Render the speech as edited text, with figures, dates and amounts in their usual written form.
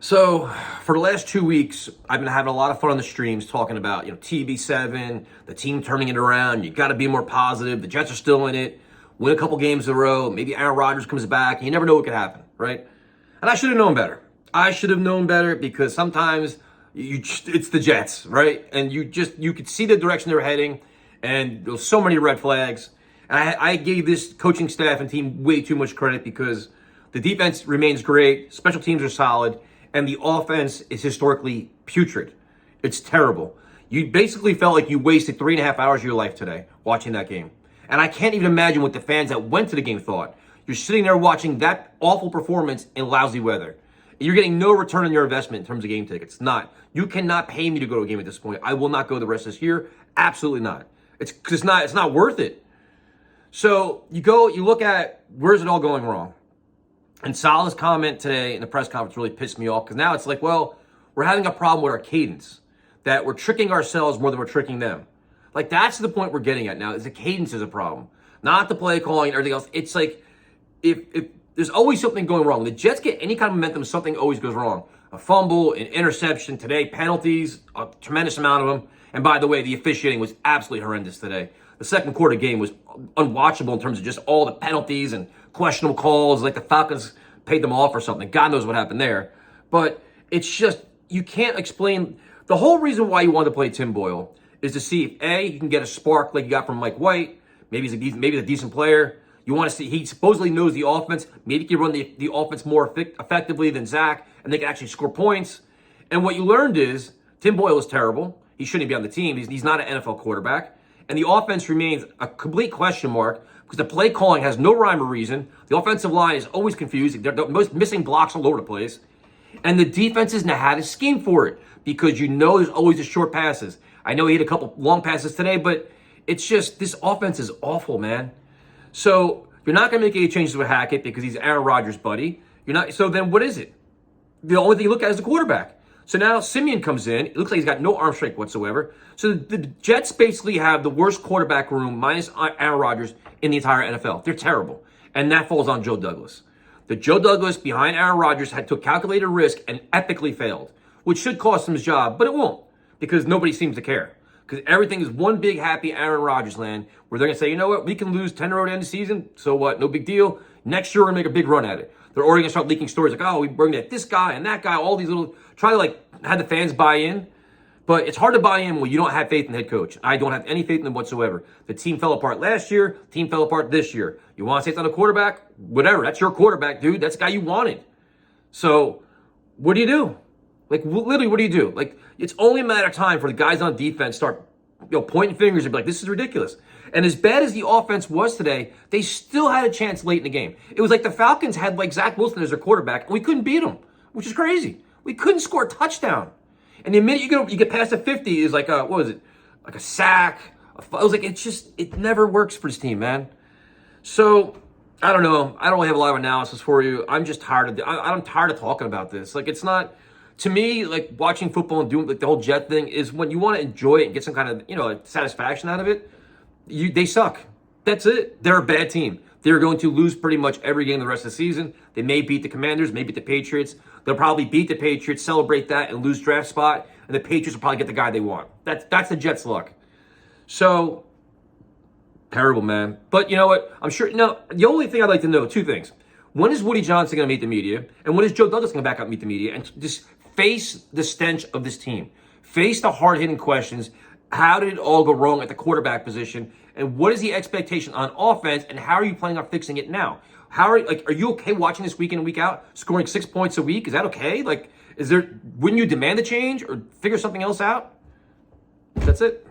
So for the last 2 weeks, I've been having a lot of fun on the streams talking about, TB7, the team turning it around. You got to be more positive. The Jets are still in it. Win a couple games in a row. Maybe Aaron Rodgers comes back. You never know what could happen, right? And I should have known better. I should have known better because sometimes it's the Jets, right? And you could see the direction they're heading, and there's so many red flags. And I gave this coaching staff and team way too much credit because the defense remains great, special teams are solid, and the offense is historically putrid. It's terrible. You basically felt like you wasted 3.5 hours of your life today watching that game. And I can't even imagine what the fans that went to the game thought. You're sitting there watching that awful performance in lousy weather. You're getting no return on your investment in terms of game tickets. Not. You cannot pay me to go to a game at this point. I will not go the rest of this year. Absolutely not. It's not worth it. So you look at where's it all going wrong. And Saleh's comment today in the press conference really pissed me off because now it's like, well, we're having a problem with our cadence, that we're tricking ourselves more than we're tricking them. Like, that's the point we're getting at now, is the cadence is a problem, not the play calling and everything else. It's like, if there's always something going wrong. The Jets get any kind of momentum, something always goes wrong. A fumble, an interception today, penalties, a tremendous amount of them. And by the way, the officiating was absolutely horrendous today. The second quarter game was unwatchable in terms of just all the penalties and questionable calls, like the Falcons paid them off or something. God knows what happened there. But it's just, you can't explain. The whole reason why you want to play Tim Boyle is to see if, A, you can get a spark like you got from Mike White. Maybe he's a decent player. You want to see, he supposedly knows the offense. Maybe he can run the offense more effectively than Zach, and they can actually score points. And what you learned is Tim Boyle is terrible. He shouldn't be on the team. He's not an NFL quarterback. And the offense remains a complete question mark because the play calling has no rhyme or reason. The offensive line is always confused. They're most missing blocks all over the place. And the defense has not had a scheme for it because there's always the short passes. I know he had a couple long passes today, but it's just, this offense is awful, man. So you're not going to make any changes with Hackett because he's Aaron Rodgers' buddy. So then what is it? The only thing you look at is the quarterback. So now Simeon comes in. It looks like he's got no arm strength whatsoever. So the Jets basically have the worst quarterback room, minus Aaron Rodgers, in the entire NFL. They're terrible. And that falls on Joe Douglas. The Joe Douglas behind Aaron Rodgers took calculated risk and epically failed, which should cost him his job, but it won't because nobody seems to care. Because everything is one big happy Aaron Rodgers land where they're going to say, you know what, we can lose 10 in a row at the end of the season. So what? No big deal. Next year, we're going to make a big run at it. They're already going to start leaking stories like, oh, we bring that this guy and that guy, all these little, try to have the fans buy in. But it's hard to buy in when you don't have faith in the head coach. I don't have any faith in them whatsoever. The team fell apart last year. The team fell apart this year. You want to say it's on a quarterback? Whatever. That's your quarterback, dude. That's the guy you wanted. So what do you do? Literally, what do you do? It's only a matter of time for the guys on defense start pointing fingers and be like, this is ridiculous. And as bad as the offense was today, they still had a chance late in the game. It was like the Falcons had Zach Wilson as their quarterback, and we couldn't beat him, which is crazy. We couldn't score a touchdown. And the minute you get past the 50 is like what was it? Like a sack. I was like, it never works for this team, man. So I don't know. I don't really have a lot of analysis for you. I'm just tired I'm tired of talking about this. It's not, to me, watching football and doing the whole Jet thing is when you want to enjoy it and get some kind of satisfaction out of it. They suck. That's it. They're a bad team. They're going to lose pretty much every game the rest of the season. They may beat the Commanders, may beat the Patriots. They'll probably beat the Patriots, celebrate that, and lose draft spot. And the Patriots will probably get the guy they want. That's the Jets' luck. So, terrible, man. But you know what? I'm sure. Now, the only thing I'd like to know, two things. When is Woody Johnson going to meet the media? And when is Joe Douglas going to back up and meet the media? And just face the stench of this team. Face the hard-hitting questions. How did it all go wrong at the quarterback position? And what is the expectation on offense? And how are you planning on fixing it now? Are you okay watching this week in and week out, scoring 6 points a week? Is that okay? Wouldn't you demand a change or figure something else out? That's it.